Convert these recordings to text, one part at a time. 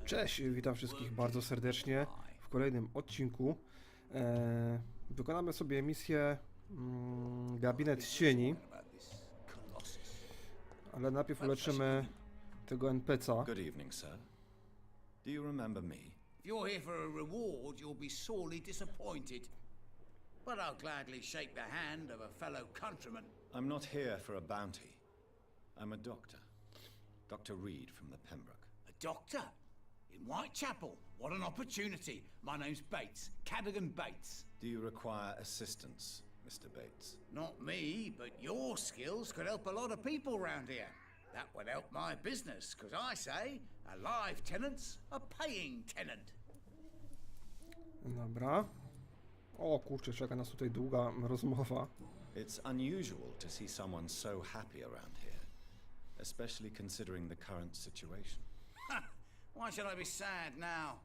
Cześć, witam wszystkich bardzo serdecznie w kolejnym odcinku. Wykonamy sobie misję Gabinet Cieni, ale najpierw uleczymy tego NPC-a. Good evening, sir. Do you remember me? If you're here for a reward, you'll be sorely disappointed. But I'll gladly shake the hand of a fellow countryman. I'm not here for a bounty. I'm a doctor. Dr. Reed from the Pembroke. A doctor? In Whitechapel? What an opportunity. My name's Bates, Cadogan Bates. Do you require assistance, Mr. Bates? Not me, but your skills could help a lot of people round here. That would help my business, because I say a live tenant's a paying tenant. Dobra. O kurczę, czeka nas tutaj długa rozmowa. It's unusual to see someone so happy around here, especially considering the current situation. Why should I be sad now?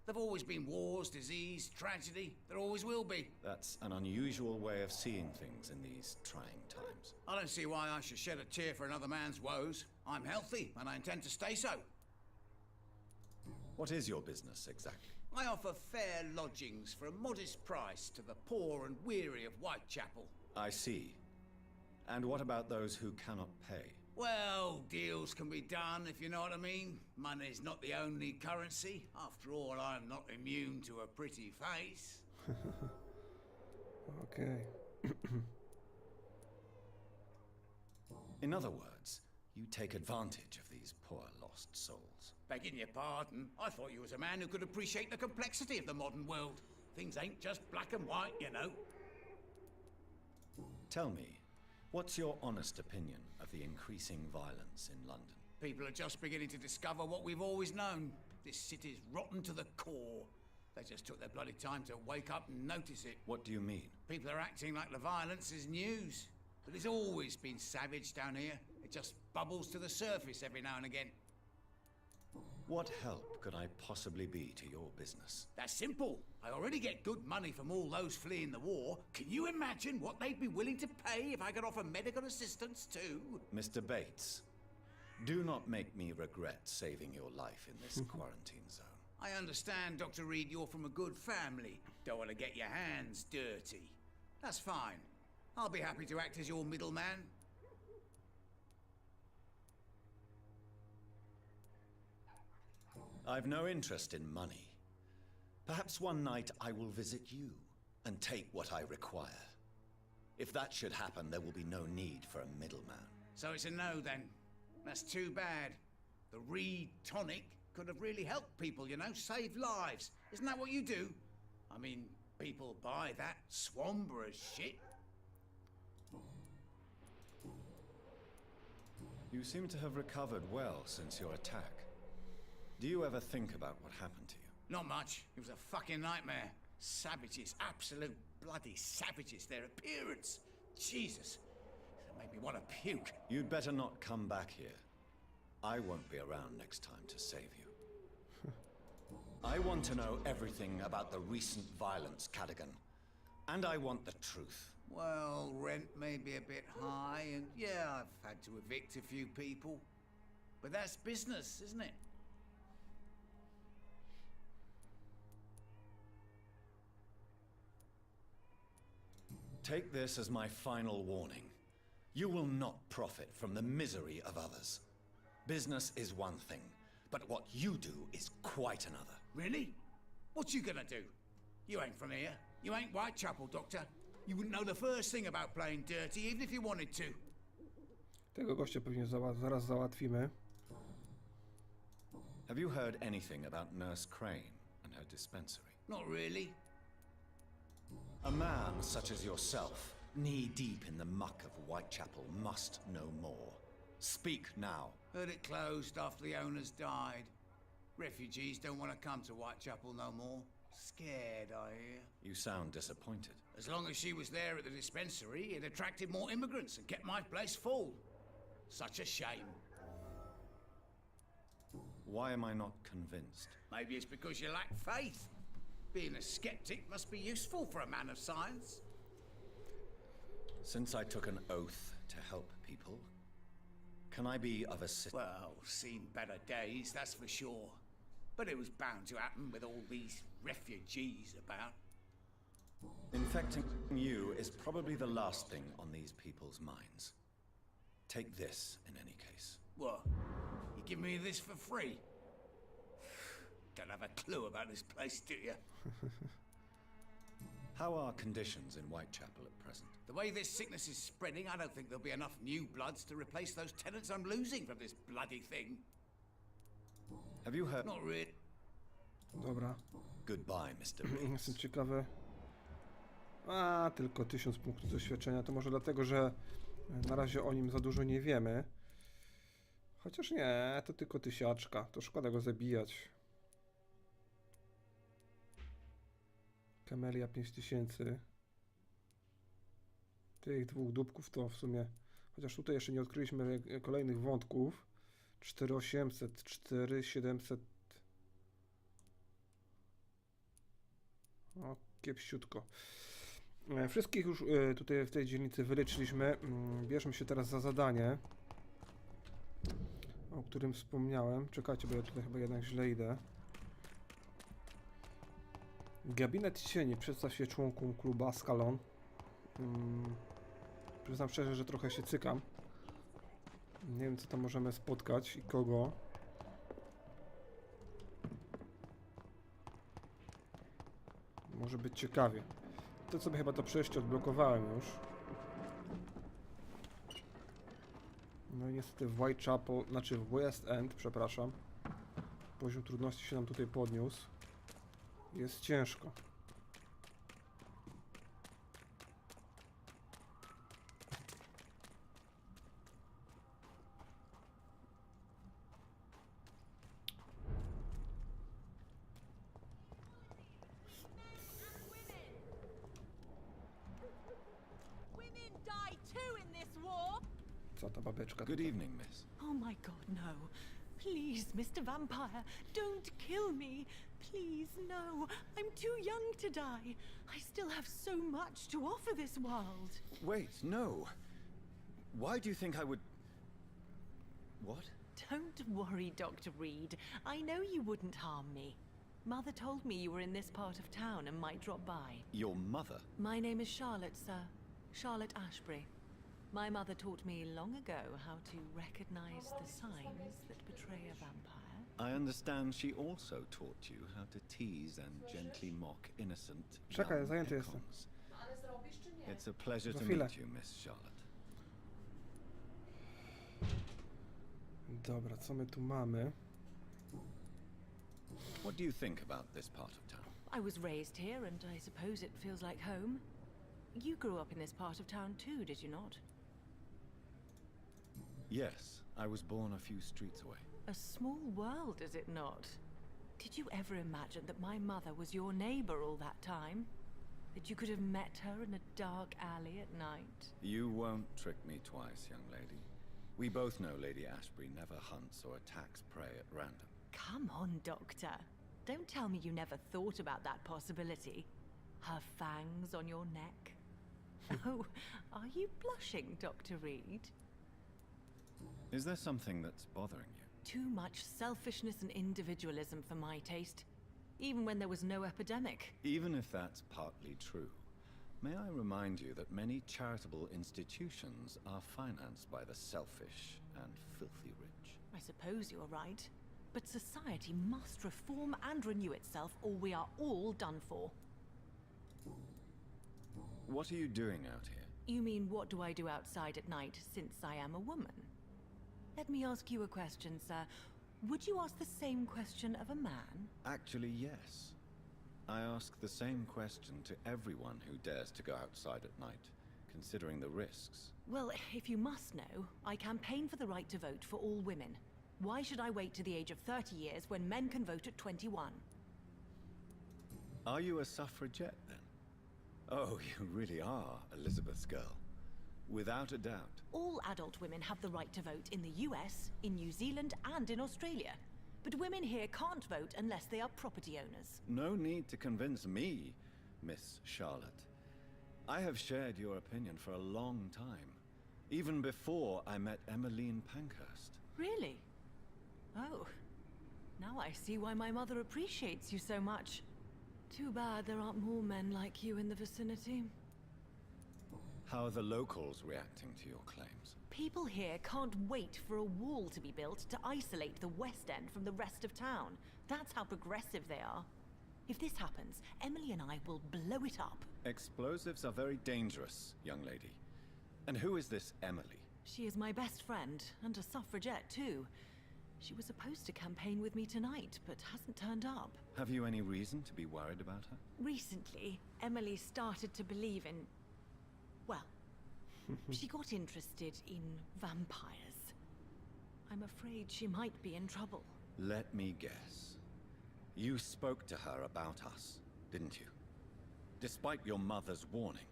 There've always been wars, disease, tragedy. There always will be. That's an unusual way of seeing things in these trying times. I don't see why I should shed a tear for another man's woes. I'm healthy, and I intend to stay so. What is your business exactly? I offer fair lodgings for a modest price to the poor and weary of Whitechapel. I see. And what about those who cannot pay? Well, deals can be done, if you know what I mean. Money's not the only currency. After all, I'm not immune to a pretty face. Okej. In other words, you take advantage of these poor lost souls. Begging your pardon, I thought you was a man who could appreciate the complexity of the modern world. Things ain't just black and white, you know. Tell me, what's your honest opinion of the increasing violence in London? People are just beginning to discover what we've always known. This city's rotten to the core. They just took their bloody time to wake up and notice it. What do you mean? People are acting like the violence is news. But it's always been savage down here. It just bubbles to the surface every now and again. What help could I possibly be to your business? That's simple. I already get good money from all those fleeing the war. Can you imagine what they'd be willing to pay if I could offer medical assistance too? Mr. Bates, do not make me regret saving your life in this quarantine zone. I understand, Dr. Reed, you're from a good family. Don't want to get your hands dirty. That's fine. I'll be happy to act as your middleman. I've no interest in money. Perhaps one night I will visit you and take what I require. If that should happen, there will be no need for a middleman. So it's a no then. That's too bad. The Reed tonic could have really helped people, you know, save lives. Isn't that what you do? I mean, people buy that Swambra shit. You seem to have recovered well since your attack. Do you ever think about what happened to you? Not much. It was a fucking nightmare. Savages, absolute bloody savages. Their appearance. Jesus. It made me want to puke. You'd better not come back here. I won't be around next time to save you. I want to know everything about the recent violence, Cadogan. And I want the truth. Well, rent may be a bit high, and yeah, I've had to evict a few people. But that's business, isn't it? Take this as my final warning. You will not profit from the misery of others. Business is one thing, but what you do is quite another. Really? What you gonna do? You ain't from here. You ain't Whitechapel, Doctor. You wouldn't know the first thing about playing dirty, even if you wanted to. Tego gościa pewnie zaraz załatwimy. Have you heard anything about Nurse Crane and her dispensary? Not really. A man such as yourself, knee-deep in the muck of Whitechapel, must know more. Speak now. Heard it closed after the owners died. Refugees don't want to come to Whitechapel no more. Scared, I hear. You sound disappointed. As long as she was there at the dispensary, it attracted more immigrants and kept my place full. Such a shame. Why am I not convinced? Maybe it's because you lack faith. Being a skeptic must be useful for a man of science. Since I took an oath to help people, can I be of assistance? Well, seen better days, that's for sure. but it was bound to happen with all these refugees about. Infecting you is probably the last thing on these people's minds. Take this, in any case. What? You give me this for free? Don't have a clue about this place, do you? How are conditions in Whitechapel at present? The way this sickness is spreading, I don't think there'll be enough new bloods to replace those tenants I'm losing from this bloody thing. Have you heard? Not really. Dobra. Goodbye, Mr. Riggs. Jestem ciekawy. A, tylko 1000 punktów doświadczenia. To może dlatego, że na razie o nim za dużo nie wiemy. Chociaż nie, to tylko 1000. To szkoda go zabijać. Kamelia 5000. Tych dwóch dupków to w sumie... Chociaż tutaj jeszcze nie odkryliśmy kolejnych wątków. 4800, 4700... O, kiepsiutko. Wszystkich już tutaj w tej dzielnicy wyleczyliśmy. Bierzmy się teraz za zadanie, o którym wspomniałem. Czekajcie, bo ja tutaj chyba jednak źle idę. Gabinet cieni. Przedstaw się członkom klubu Ascalon. Przyznam szczerze, że trochę się cykam. Nie wiem, co tam możemy spotkać i kogo. Może być ciekawie. To sobie chyba to przejście odblokowałem już. No i niestety w Whitechapel, znaczy w West End, przepraszam. Poziom trudności się nam tutaj podniósł. Jest ciężko. Co ta babeczka Good tutaj? evening, miss. Oh my god, no. Please, Mr. Vampire, don't kill me. Please, no. I'm too young to die. I still have so much to offer this world. Wait, no. Why do you think I would... What? Don't worry, Dr. Reed. I know you wouldn't harm me. Mother told me you were in this part of town and might drop by. Your mother? My name is Charlotte, sir. Charlotte Ashbury. My mother taught me long ago how to recognize the signs that betray a vampire. I understand she also taught you how to tease and gently mock innocent Czekaj, young zajęty jestem. icons. It's a pleasure Za to chwilę. meet you, Miss Charlotte. Dobra, co my tu mamy? What do you think about this part of town? I was raised here, and I suppose it feels like home. You grew up in this part of town too, did you not? Yes, I was born a few streets away. A small world, is it not? Did you ever imagine that my mother was your neighbor all that time? That you could have met her in a dark alley at night? You won't trick me twice, young lady. We both know Lady Ashbury never hunts or attacks prey at random. Come on, Doctor. Don't tell me you never thought about that possibility. Her fangs on your neck. Oh, are you blushing, Dr. Reed? Is there something that's bothering you? Too much selfishness and individualism for my taste. Even when there was no epidemic. Even if that's partly true, may I remind you that many charitable institutions are financed by the selfish and filthy rich? I suppose you're right. But society must reform and renew itself, or we are all done for. What are you doing out here? You mean, what do I do outside at night, since I am a woman? Let me ask you a question, sir. Would you ask the same question of a man? Actually, yes. I ask the same question to everyone who dares to go outside at night, considering the risks. Well, if you must know, I campaign for the right to vote for all women. Why should I wait to the age of 30 years when men can vote at 21? Are you a suffragette, then? Oh, you really are Elizabeth's girl. Without a doubt. All adult women have the right to vote in the US, in New Zealand, and in Australia. But women here can't vote unless they are property owners. No need to convince me, Miss Charlotte. I have shared your opinion for a long time. Even before I met Emmeline Pankhurst. Really? Oh. Now I see why my mother appreciates you so much. Too bad there aren't more men like you in the vicinity. How are the locals reacting to your claims? People here can't wait for a wall to be built to isolate the West End from the rest of town. That's how progressive they are. If this happens, Emily and I will blow it up. Explosives are very dangerous, young lady. And who is this Emily? She is my best friend, and a suffragette too. She was supposed to campaign with me tonight, but hasn't turned up. Have you any reason to be worried about her? Recently, Emily started to believe in... well, she got interested in vampires. I'm afraid she might be in trouble. Let me guess. You spoke to her about us, didn't you? Despite your mother's warning.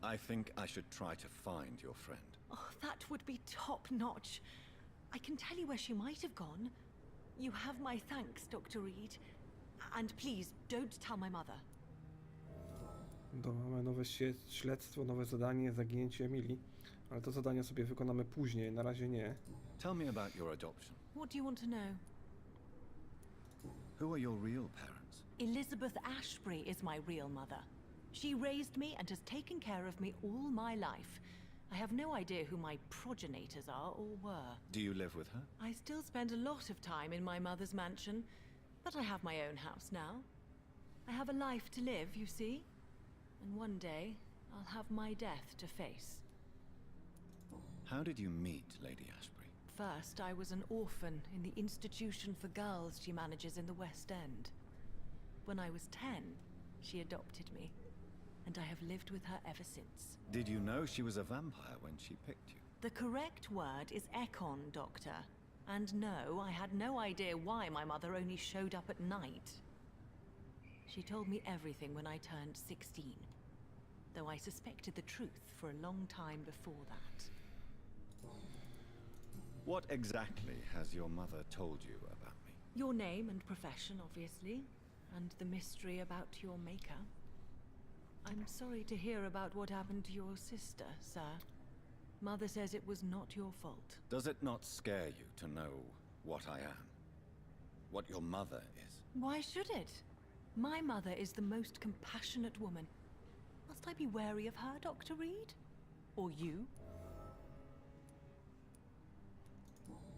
I think I should try to find your friend. Oh, that would be top-notch. I can tell you where she might have gone. You have my thanks, Dr. Reed. And please, don't tell my mother. Mamy nowe śledztwo, nowe zadanie, zaginięcie Emilii. Ale to zadanie sobie wykonamy później, na razie nie. Tell me about your adoption. What do you want to know? Who are your real parents? Elizabeth Ashbury is my real mother. She raised me and has taken care of me all my life. I have no idea who my progenitors are or were. Do you live with her? I still spend a lot of time in my mother's mansion, but I have my own house now. I have a life to live, you see? And one day, I'll have my death to face. How did you meet Lady Ashbury? First, I was an orphan in the institution for girls she manages in the West End. When I was 10, she adopted me, and I have lived with her ever since. Did you know she was a vampire when she picked you? The correct word is Ekon, Doctor. And no, I had no idea why my mother only showed up at night. She told me everything when I turned 16, though I suspected the truth for a long time before that. What exactly has your mother told you about me? Your name and profession, obviously, and the mystery about your maker. I'm sorry to hear about what happened to your sister, sir. Mother says it was not your fault. Does it not scare you to know what I am? What your mother is? Why should it? My mother is the most compassionate woman. Must I be wary of her, Dr. Reed? Or you?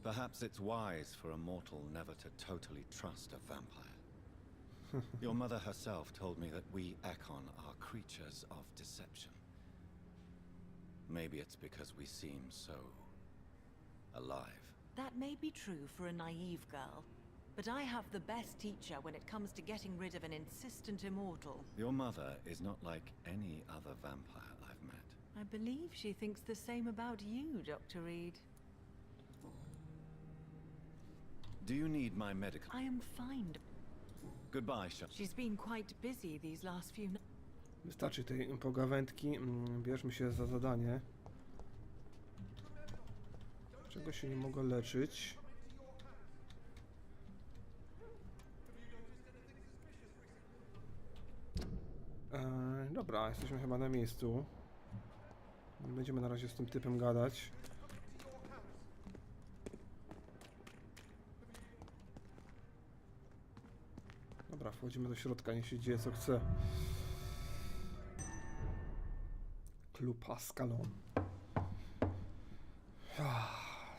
Perhaps it's wise for a mortal never to totally trust a vampire. Your mother herself told me that we Ekon are creatures of deception. Maybe it's because we seem so alive. That may be true for a naive girl, but I have the best teacher when it comes to getting rid of an insistent immortal. Your mother is not like any other vampire I've met. I believe she thinks the same about you, Dr. Reed. Do you need my medical? I am fine. Goodbye, Sean. She's been quite busy these last few nights. Wystarczy tej pogawędki. Bierzmy się za zadanie. Czego się nie mogę leczyć? Dobra, jesteśmy chyba na miejscu. Nie będziemy na razie z tym typem gadać. Dobra, wchodzimy do środka, niech się dzieje co chce. Klub Ascalon.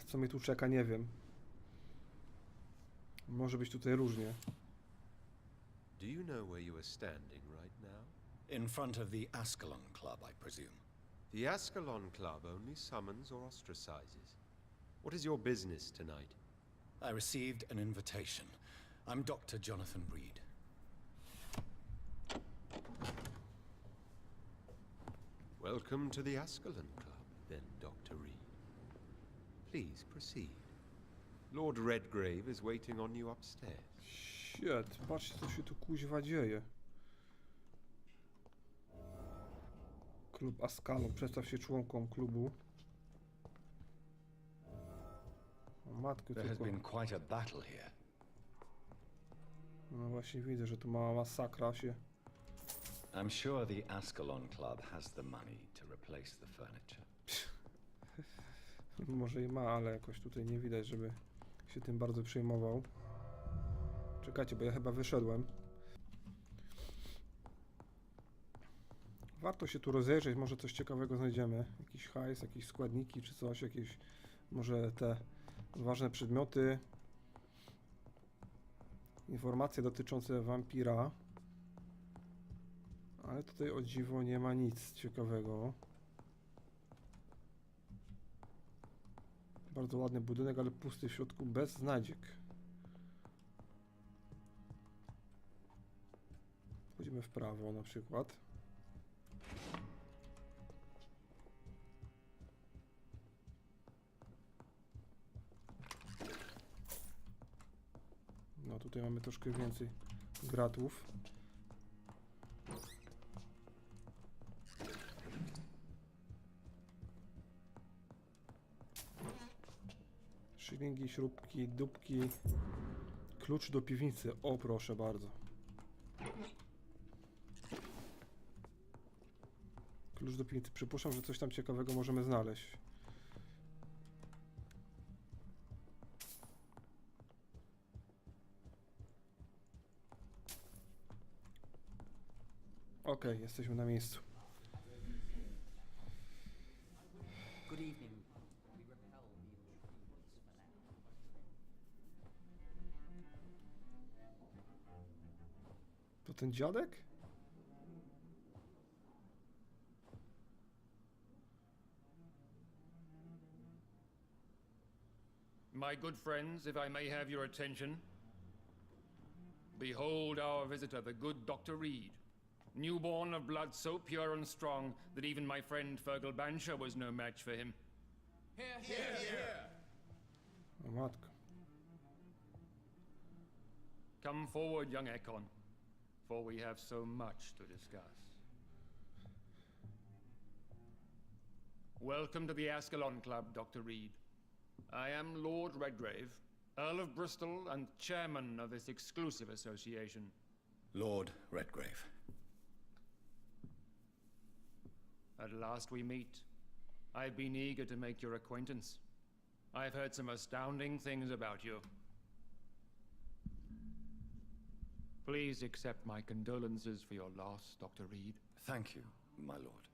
Co mnie tu czeka, nie wiem. Może być tutaj różnie. Do you know where you are standing right now? In front of the Ascalon Club, I presume. The Ascalon Club only summons or ostracizes. What is your business tonight? I received an invitation. I'm Dr. Jonathan Reed. Welcome to the Ascalon Club, then, Dr. Reed. Please proceed. Lord Redgrave is waiting on you upstairs. Shit, patrzcie co się tu kuźwa dzieje. Klub Ascalon, przedstaw się członkom klubu. O matko, There has tylko... been quite a battle here. No właśnie widzę, że tu mała masakra się... I'm sure the Ascalon Club has the money to replace the furniture. Może i ma, ale jakoś tutaj nie widać, żeby się tym bardzo przejmował. Czekajcie, bo ja chyba wyszedłem. Warto się tu rozejrzeć, może coś ciekawego znajdziemy. Jakiś hajs, jakieś składniki czy coś, jakieś może te ważne przedmioty. Informacje dotyczące wampira. Ale tutaj o dziwo nie ma nic ciekawego. Bardzo ładny budynek, ale pusty w środku, bez znajdziek. Wchodzimy w prawo na przykład. No tutaj mamy troszkę więcej gratów. Szylingi, śrubki, dupki. Klucz do piwnicy. O, proszę bardzo. Klucz do piwnicy. Przypuszczam, że coś tam ciekawego możemy znaleźć. Okej, jesteśmy na miejscu. Good evening. To ten dziadek? My good friends, if I may have your attention. Behold our visitor, the good Dr. Reed. Newborn of blood so pure and strong that even my friend Fergal Bansher was no match for him. O matko. Come forward, young Ekon, for we have so much to discuss. Welcome to the Ascalon Club, Dr. Reed. I am Lord Redgrave, Earl of Bristol and chairman of this exclusive association. Lord Redgrave. At last we meet. I've been eager to make your acquaintance. I've heard some astounding things about you. Please accept my condolences for your loss, Dr. Reed. Thank you, my lord.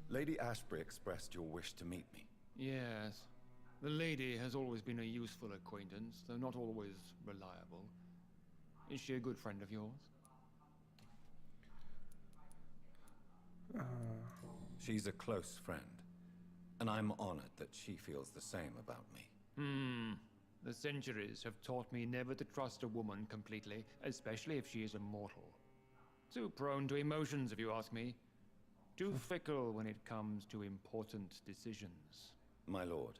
Lady Ashbury expressed your wish to meet me. Yes. The lady has always been a useful acquaintance, though not always reliable. Is she a good friend of yours? She's a close friend, and I'm honored that she feels the same about me. The centuries have taught me never to trust a woman completely, especially if she is a mortal. Too prone to emotions, if you ask me. Too fickle when it comes to important decisions. My lord,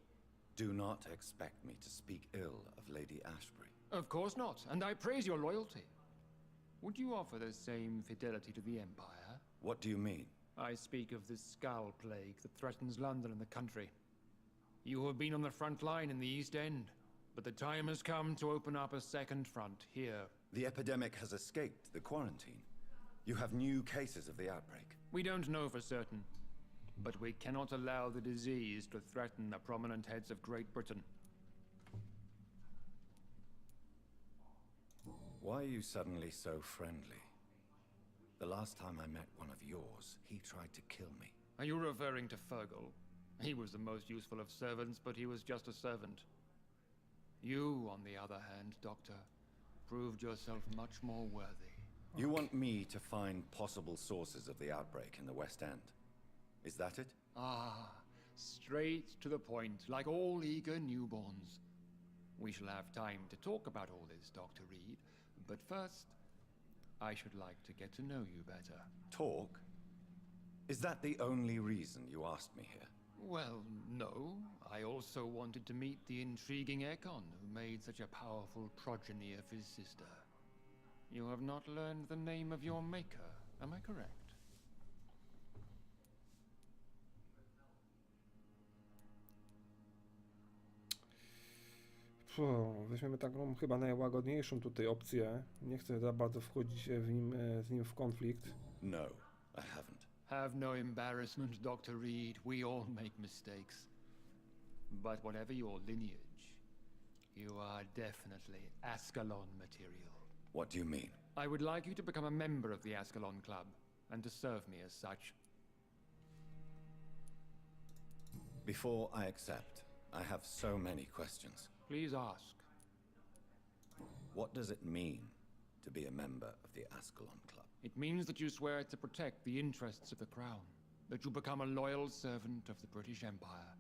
do not expect me to speak ill of Lady Ashbury. Of course not, and I praise your loyalty. Would you offer the same fidelity to the Empire? What do you mean? I speak of the Skull Plague that threatens London and the country. You have been on the front line in the East End, but the time has come to open up a second front here. The epidemic has escaped the quarantine. You have new cases of the outbreak. We don't know for certain, but we cannot allow the disease to threaten the prominent heads of Great Britain. Why are you suddenly so friendly? The last time I met one of yours, he tried to kill me. Are you referring to Fergal? He was the most useful of servants, but he was just a servant. You, on the other hand, Doctor, proved yourself much more worthy. You want me to find possible sources of the outbreak in the West End? Is that it? Ah, straight to the point, like all eager newborns. We shall have time to talk about all this, Dr. Reed, but first, I should like to get to know you better. Talk? Is that the only reason you asked me here? Well, no. I also wanted to meet the intriguing Ekon, who made such a powerful progeny of his sister. You have not learned the name of your maker, am I correct? Weźmiemy taką chyba najłagodniejszą tutaj opcję. Nie chcę za bardzo wchodzić z nim w konflikt. No, I haven't. Have no embarrassment, Dr. Reed. We all make mistakes. But whatever your lineage, You are definitely Ascalon material. What do you mean? I would like you to become a member of the Ascalon Club, and to serve me as such. Before I accept, I have so many questions. Please ask. What does it mean to be a member of the Ascalon Club? It means that you swear to protect the interests of the Crown, that you become a loyal servant of the British Empire.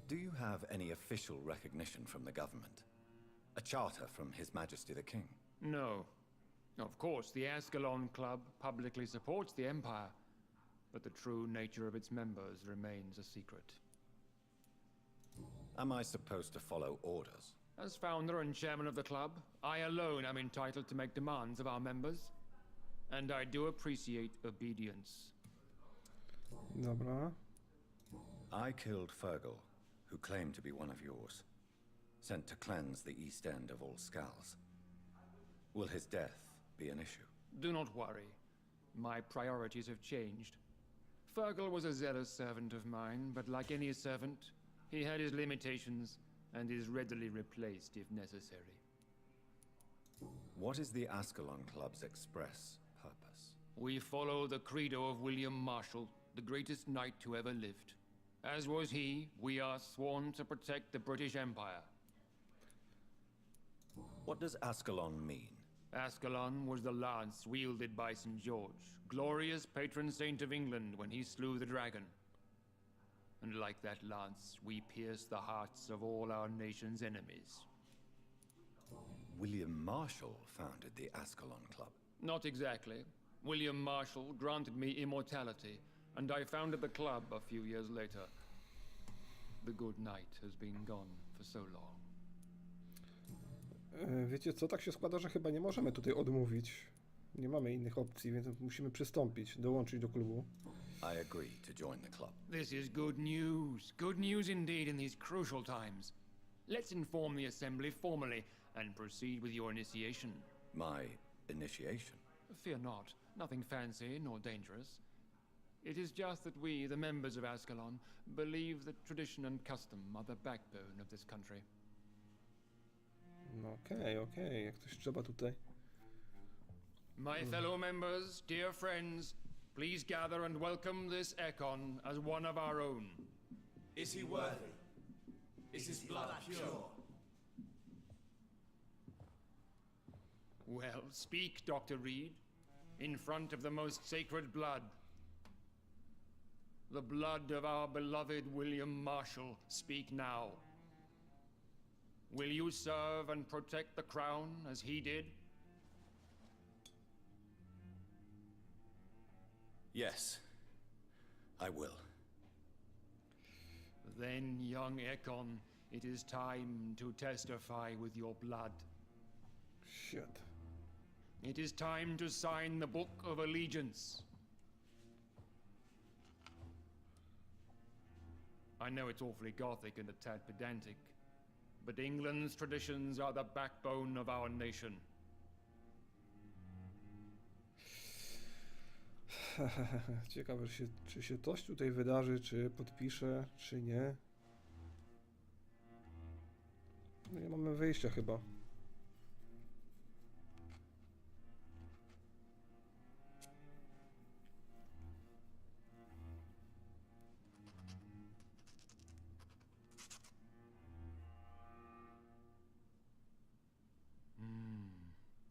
Do you have any official recognition from the government? A charter from His Majesty the King? No. Of course, the Ascalon Club publicly supports the Empire, but the true nature of its members remains a secret. Am I supposed to follow orders? As founder and chairman of the club, I alone am entitled to make demands of our members, and I do appreciate obedience. Dobra. I killed Fergal, who claimed to be one of yours, sent to cleanse the East End of all scowls. Will his death be an issue? Do not worry. My priorities have changed. Fergal was a zealous servant of mine, but like any servant, he had his limitations and is readily replaced if necessary. What is the Ascalon Club's express purpose? We follow the credo of William Marshall, the greatest knight who ever lived. As was he, we are sworn to protect the British Empire. What does Ascalon mean? Ascalon was the lance wielded by St. George, glorious patron saint of England when he slew the dragon. And like that lance, we pierce the hearts of all our nation's enemies. William Marshall founded the Ascalon Club. Not exactly. William Marshall granted me immortality, and I founded the club a few years later. The good knight has been gone for so long. Wiecie co, tak się składa, że chyba nie możemy tutaj odmówić. Nie mamy innych opcji, więc musimy przystąpić, dołączyć do klubu. I agree to join the club. This is good news. Good news indeed in these crucial times. Let's inform the assembly formally and proceed with your initiation. My initiation? Fear not. Nothing fancy nor dangerous. It is just that we, the members of Ascalon, believe that tradition and custom are the backbone of this country. No okej, jak coś trzeba tutaj. My fellow members, dear friends, please gather and welcome this Ekon as one of our own. Is he worthy? Is his blood pure? Well, speak, Dr. Reed, in front of the most sacred blood. The blood of our beloved William Marshall, speak now. Will you serve and protect the crown as he did? Yes, I will. Then, young Ekon, it is time to testify with your blood. Shit. It is time to sign the Book of Allegiance. I know it's awfully gothic and a tad pedantic, but England's traditions are the backbone of our nation. Ciekawe, czy się coś tutaj wydarzy, czy podpiszę, czy nie. No nie mamy wyjścia chyba.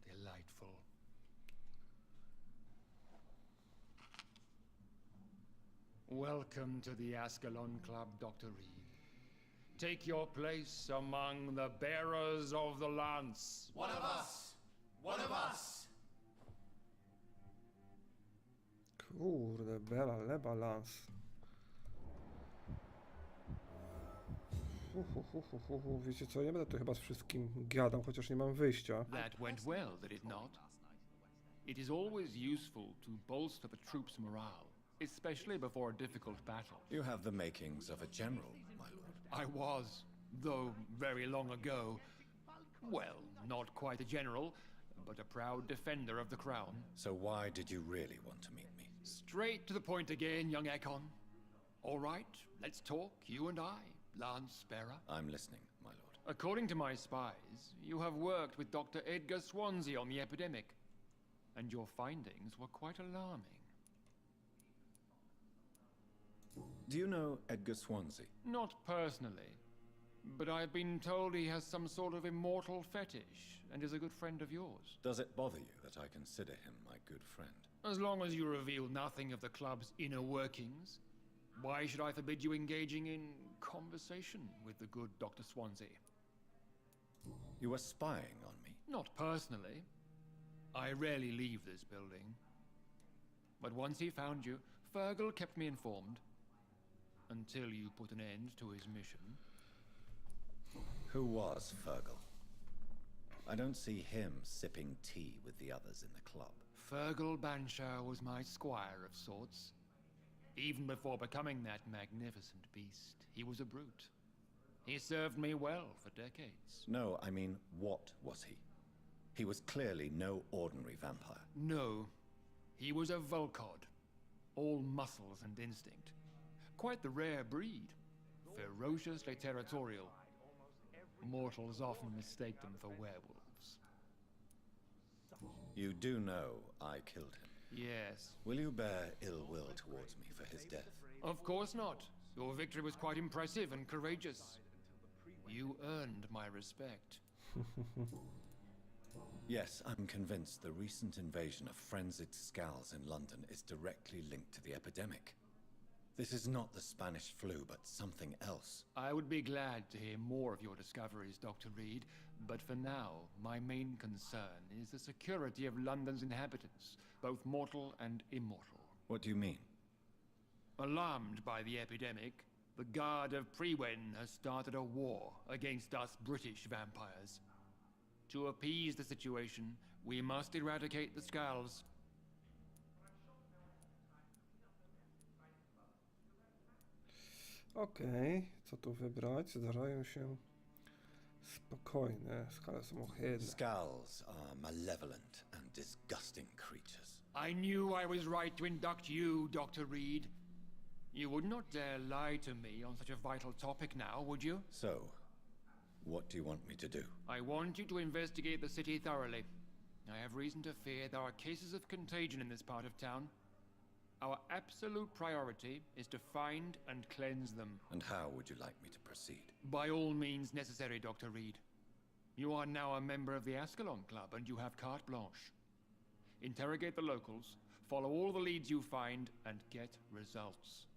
Delightful. Welcome to the Ascalon Club, Dr. Reed. Take your place among the bearers of the lance. One of us! One of us! Kurde, bela, leba, lans. Wiecie co, nie będę tu chyba z wszystkim gadał, chociaż nie mam wyjścia. That went well, did it not? It is always useful to bolster the troops' morale, especially before a difficult battle. You have the makings of a general, my lord. I was, though very long ago. Well, not quite a general, but a proud defender of the crown. So why did you really want to meet me? Straight to the point again, young Ekon. All right, let's talk, you and I. Lance-bearer? I'm listening, my lord. According to my spies, you have worked with Dr. Edgar Swansea on the epidemic, and your findings were quite alarming. Do you know Edgar Swansea? Not personally, but I've been told he has some sort of immortal fetish and is a good friend of yours. Does it bother you that I consider him my good friend? As long as you reveal nothing of the club's inner workings, why should I forbid you engaging in conversation with the good Dr. Swansea? You are spying on me? Not personally. I rarely leave this building. But once he found you, Fergal kept me informed. Until you put an end to his mission. Who was Fergal? I don't see him sipping tea with the others in the club. Fergal Banshire was my squire of sorts. Even before becoming that magnificent beast, he was a brute. He served me well for decades. No, I mean, what was he? He was clearly no ordinary vampire. No, he was a Volcod. All muscles and instinct. Quite the rare breed. Ferociously territorial. Mortals often mistake them for werewolves. You do know I killed him. Yes. Will you bear ill will towards me for his death? Of course not. Your victory was quite impressive and courageous. You earned my respect. Yes, I'm convinced the recent invasion of frenzied scowls in London is directly linked to the epidemic. This is not the Spanish flu, but something else. I would be glad to hear more of your discoveries, Dr. Reed, but for now, my main concern is the security of London's inhabitants, both mortal and immortal. What do you mean? Alarmed by the epidemic, the Guard of Prewen has started a war against us British vampires. To appease the situation, we must eradicate the Skulls. Okej, co tu wybrać? Zdarzają się spokojne, skale są ohydne. Skulls are malevolent and disgusting creatures. I knew I was right to induct you, Dr. Reed. You would not dare lie to me on such a vital topic now, would you? So, what do you want me to do? I want you to investigate the city thoroughly. I have reason to fear there are cases of contagion in this part of town. Our absolute priority is to find and cleanse them. And how would you like me to proceed? By all means necessary, Dr. Reed. You are now a member of the Ascalon Club and you have carte blanche. Interrogate the locals, follow all the leads you find, and get results.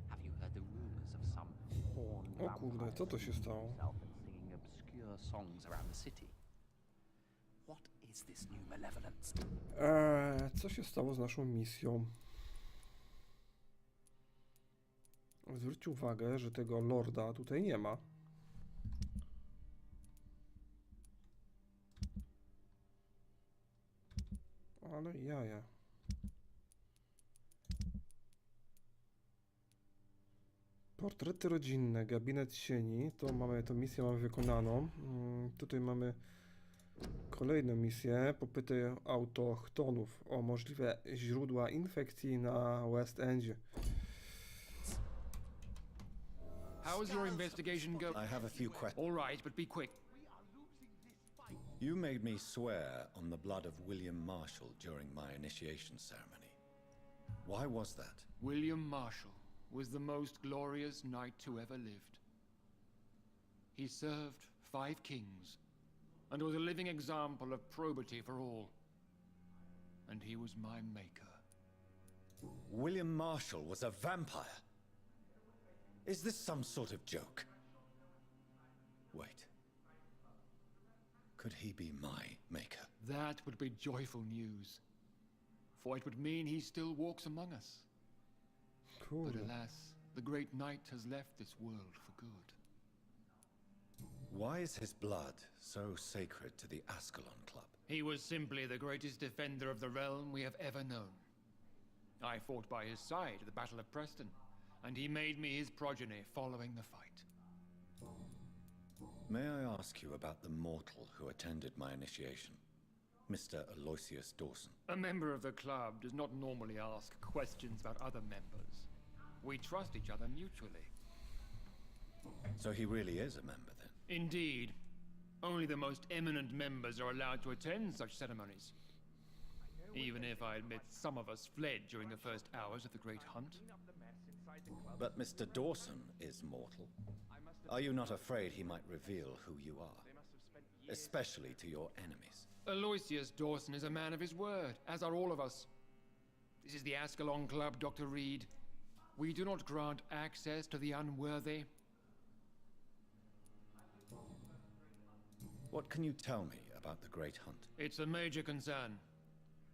Have you heard the rumors of some horned O kurde, co to się stało? himself and singing obscure songs around the city? What is this new malevolence? Co się stało z naszą misją? Zwróćcie uwagę, że tego lorda tutaj nie ma. Ale jaja. Portrety rodzinne, gabinet sieni. To mamy, tę misję mamy wykonaną. Tutaj mamy kolejną misję. Popyty autochtonów o możliwe źródła infekcji na West Endzie. How's your investigation going? I have a few questions. All right, but be quick. You made me swear on the blood of William Marshall during my initiation ceremony. Why was that? William Marshall was the most glorious knight who ever lived. He served 5 kings and was a living example of probity for all. And he was my maker. William Marshall was a vampire? Is this some sort of joke? Wait. Could he be my maker? That would be joyful news, for it would mean he still walks among us. But Kurde. alas, the great knight has left this world for good. Why is his blood so sacred to the Ascalon Club? He was simply the greatest defender of the realm we have ever known. I fought by his side at the Battle of Preston, and he made me his progeny following the fight. May I ask you about the mortal who attended my initiation? Mr. Aloysius Dawson. A member of the club does not normally ask questions about other members. We trust each other mutually. So he really is a member then? Indeed. Only the most eminent members are allowed to attend such ceremonies. Even if I admit some of us fled during the first hours of the Great Hunt. But Mr. Dawson is mortal. Are you not afraid he might reveal who you are? Especially to your enemies. Aloysius Dawson is a man of his word, as are all of us. This is the Ascalon Club, Dr. Reed. We do not grant access to the unworthy. What can you tell me about the Great Hunt? It's a major concern,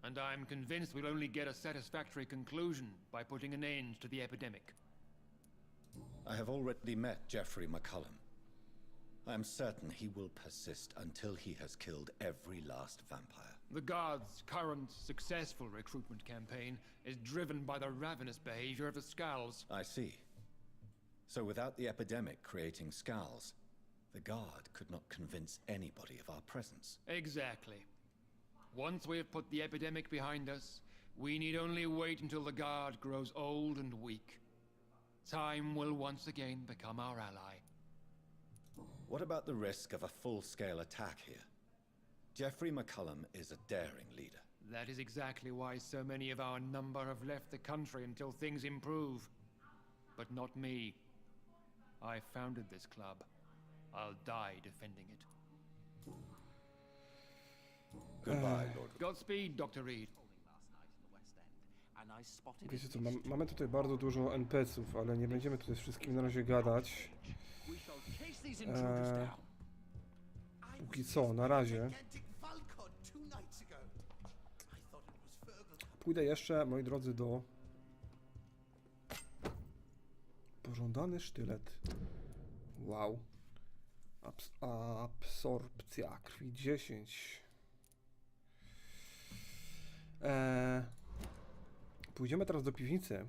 and I'm convinced we'll only get a satisfactory conclusion by putting an end to the epidemic. I have already met Geoffrey McCullum. I am certain he will persist until he has killed every last vampire. The Guard's current successful recruitment campaign is driven by the ravenous behavior of the Skulls. I see. So without the epidemic creating Skulls, the Guard could not convince anybody of our presence. Exactly. Once we have put the epidemic behind us, we need only wait until the Guard grows old and weak. Time will once again become our ally. What about the risk of a full-scale attack here? Geoffrey McCullum is a daring leader. That is exactly why so many of our number have left the country until things improve. But not me. I founded this club. I'll die defending it. Goodbye, Lord. Godspeed, Dr. Reed. Wiecie co, mamy tutaj bardzo dużo NPC-ów, ale nie będziemy tutaj z wszystkim na razie gadać. Póki co, na razie. Pójdę jeszcze, moi drodzy, do... Pożądany sztylet. Wow. Absorpcja krwi 10. Pójdziemy teraz do piwnicy.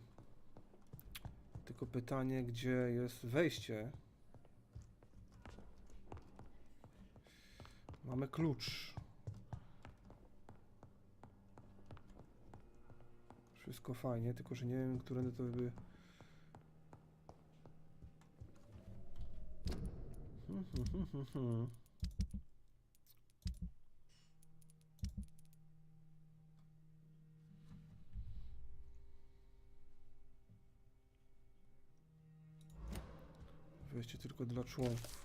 Tylko pytanie, gdzie jest wejście? Mamy klucz. Wszystko fajnie, tylko że nie wiem, którędy to by... Wejście tylko dla członków.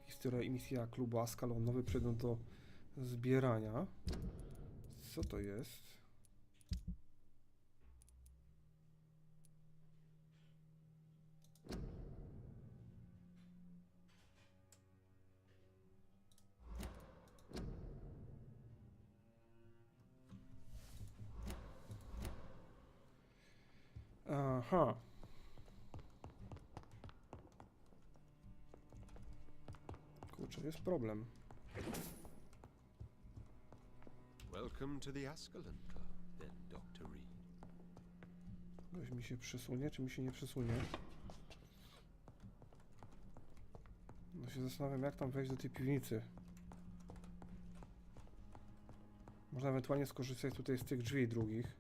Historia i misja klubu Ascalon. Nowy przedmiot do zbierania. Co to jest? Aha. Kurczę, jest problem. Welcome to the Ascalon Club, then, Dr. Reed. Ktoś mi się przesunie, czy mi się nie przesunie? No się zastanawiam, jak tam wejść do tej piwnicy. Można ewentualnie skorzystać tutaj z tych drzwi drugich.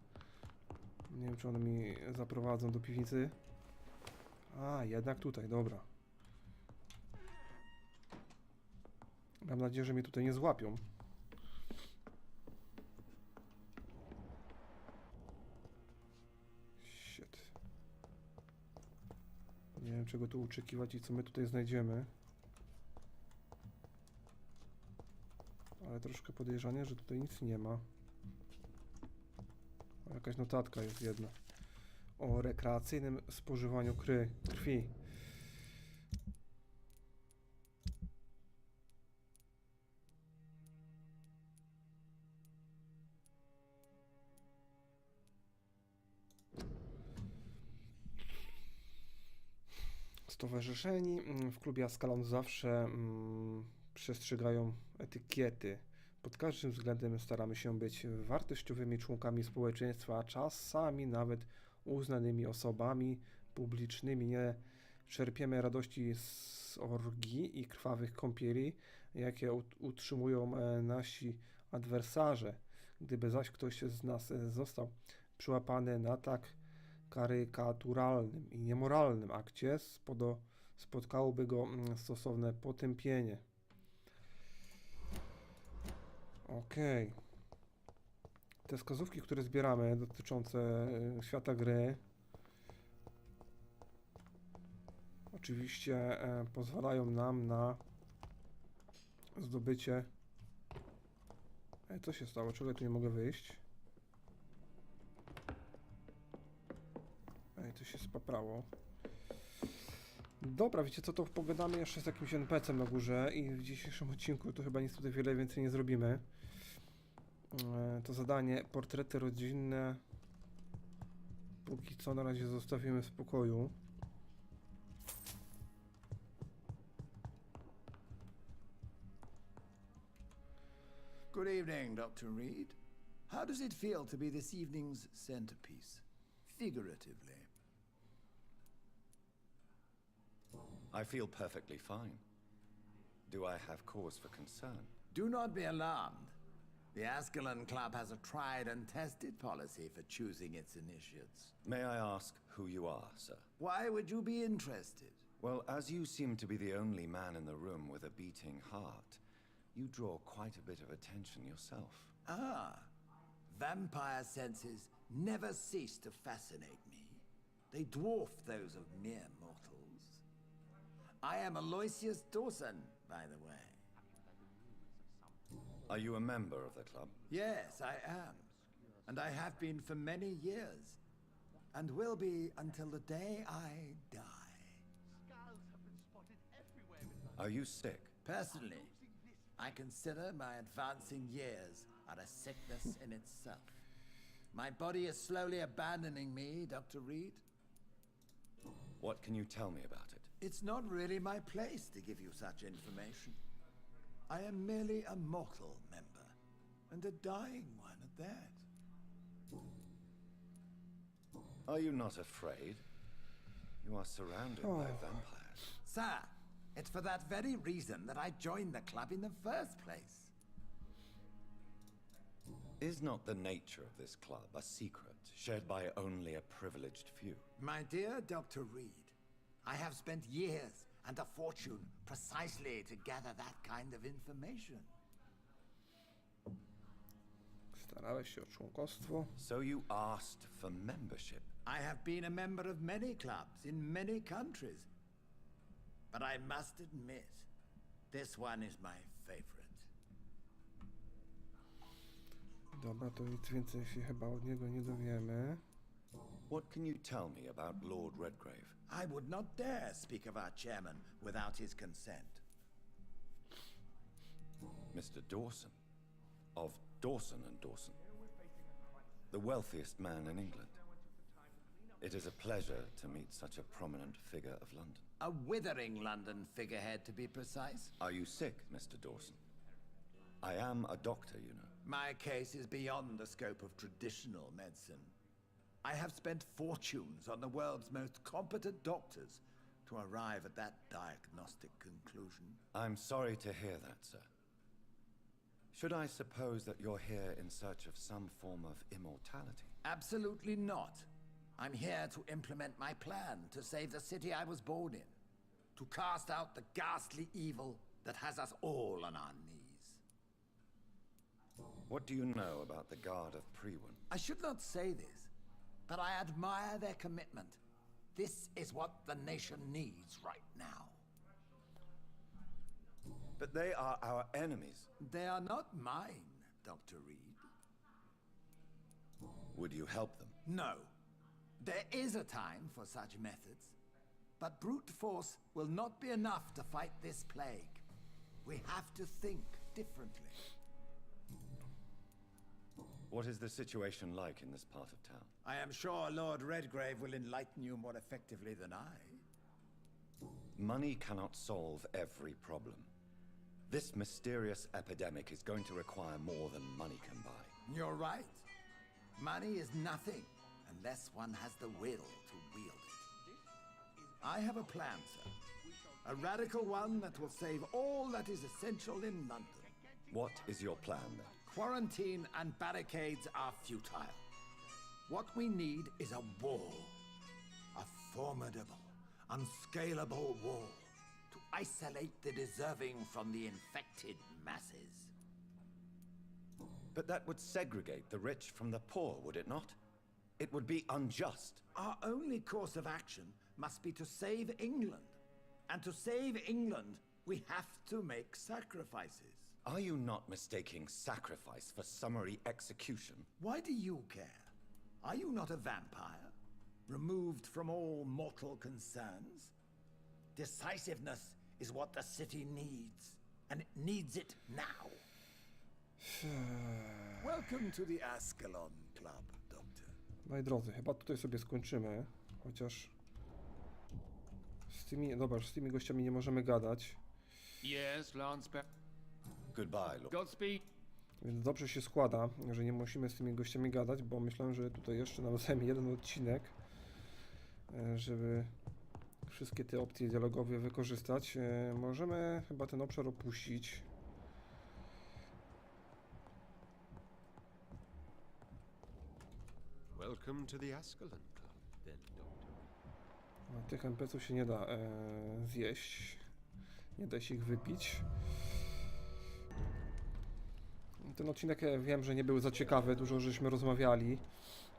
Nie wiem, czy one mi zaprowadzą do piwnicy. A, jednak tutaj, dobra. Mam nadzieję, że mnie tutaj nie złapią. Shit. Nie wiem, czego tu oczekiwać i co my tutaj znajdziemy. Ale troszkę podejrzanie, że tutaj nic nie ma. O, jakaś notatka jest jedna. O rekreacyjnym spożywaniu krwi. Stowarzyszeni w klubie Ascalon zawsze przestrzegają etykiety. Pod każdym względem staramy się być wartościowymi członkami społeczeństwa, a czasami nawet uznanymi osobami publicznymi. Nie czerpiemy radości z orgii i krwawych kąpieli, jakie utrzymują nasi adwersarze. Gdyby zaś ktoś z nas został przyłapany na tak karykaturalnym i niemoralnym akcie, spotkałoby go stosowne potępienie. Okej. Te wskazówki, które zbieramy dotyczące świata gry, oczywiście pozwalają nam na zdobycie... Co się stało? Czego ja tu nie mogę wyjść? To się spaprało. Dobra, wiecie co, to pogadamy jeszcze z jakimś NPC-em na górze i w dzisiejszym odcinku to chyba nic tutaj wiele więcej nie zrobimy. To zadanie, portrety rodzinne, póki co na razie zostawimy w spokoju. Good evening, Dr. Reed. How does it feel to be this evening's centerpiece, figuratively? I feel perfectly fine. Do I have cause for concern? Do not be alarmed. The Ascalon Club has a tried and tested policy for choosing its initiates. May I ask who you are, sir? Why would you be interested? Well, as you seem to be the only man in the room with a beating heart, you draw quite a bit of attention yourself. Ah, vampire senses never cease to fascinate me. They dwarf those of mere mortals. I am Aloysius Dawson, by the way. Are you a member of the club? Yes, I am. And I have been for many years. And will be until the day I die. Are you sick? Personally, I consider my advancing years are a sickness in itself. My body is slowly abandoning me, Dr. Reed. What can you tell me about it? It's not really my place to give you such information. I am merely a mortal member, and a dying one at that. Are you not afraid? You are surrounded by vampires. Sir, it's for that very reason that I joined the club in the first place. Is not the nature of this club a secret shared by only a privileged few? My dear Dr. Reed, I have spent years and a fortune precisely to gather that kind of information. Starałeś się o członkostwo. So you asked for membership? I have been a member of many clubs in many countries. But I must admit, this one is my favorite. Dobra, to nic więcej się chyba od niego nie dowiemy. What can you tell me about Lord Redgrave? I would not dare speak of our chairman without his consent. Mr. Dawson, of Dawson and Dawson, the wealthiest man in England. It is a pleasure to meet such a prominent figure of London. A withering London figurehead, to be precise. Are you sick, Mr. Dawson? I am a doctor, you know. My case is beyond the scope of traditional medicine. I have spent fortunes on the world's most competent doctors to arrive at that diagnostic conclusion. I'm sorry to hear that, sir. Should I suppose that you're here in search of some form of immortality? Absolutely not. I'm here to implement my plan to save the city I was born in. To cast out the ghastly evil that has us all on our knees. What do you know about the Guard of Prewin? I should not say this, but I admire their commitment. This is what the nation needs right now. But they are our enemies. They are not mine, Dr. Reed. Would you help them? No. There is a time for such methods, but brute force will not be enough to fight this plague. We have to think differently. What is the situation like in this part of town? I am sure Lord Redgrave will enlighten you more effectively than I. Money cannot solve every problem. This mysterious epidemic is going to require more than money can buy. You're right. Money is nothing unless one has the will to wield it. I have a plan, sir. A radical one that will save all that is essential in London. What is your plan, then? Quarantine and barricades are futile. What we need is a wall. A formidable, unscalable wall to isolate the deserving from the infected masses. But that would segregate the rich from the poor, would it not? It would be unjust. Our only course of action must be to save England. And to save England, we have to make sacrifices. Are you not mistaking sacrifice for summary execution? Why do you care? Are you not a vampire? Removed from all mortal concerns? Decisiveness is what the city needs, and it needs it now. Welcome to the Ascalon Club, Doctor. Moi drodzy, chyba tutaj sobie skończymy, chociaż z tymi, dobra, z tymi gościami nie możemy gadać, Yes, Lance. Goodbye, Lord. Godspeed. więc dobrze się składa, że nie musimy z tymi gościami gadać, bo myślałem, że tutaj jeszcze nam zajmie jeden odcinek, żeby wszystkie te opcje dialogowe wykorzystać. Możemy chyba ten obszar opuścić. Welcome to the Ascalon Club, then, Doctor. A tych NPC-ów się nie da zjeść. Nie da się ich wypić. Ten odcinek wiem, że nie był za ciekawy, dużo żeśmy rozmawiali.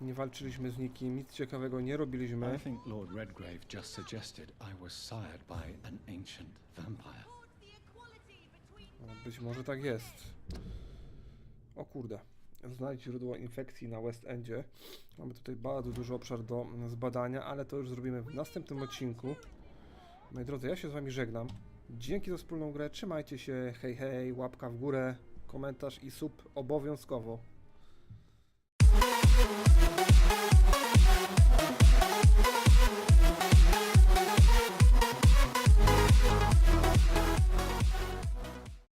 Nie walczyliśmy z nikim, nic ciekawego nie robiliśmy. I think Lord Redgrave just suggested I was sired by an ancient vampire. Być może tak jest. O kurde. Znajdź źródło infekcji na West Endzie. Mamy tutaj bardzo duży obszar do zbadania, ale to już zrobimy w następnym odcinku. Moi drodzy, ja się z wami żegnam. Dzięki za wspólną grę, trzymajcie się, hej hej, łapka w górę, komentarz i sub obowiązkowo.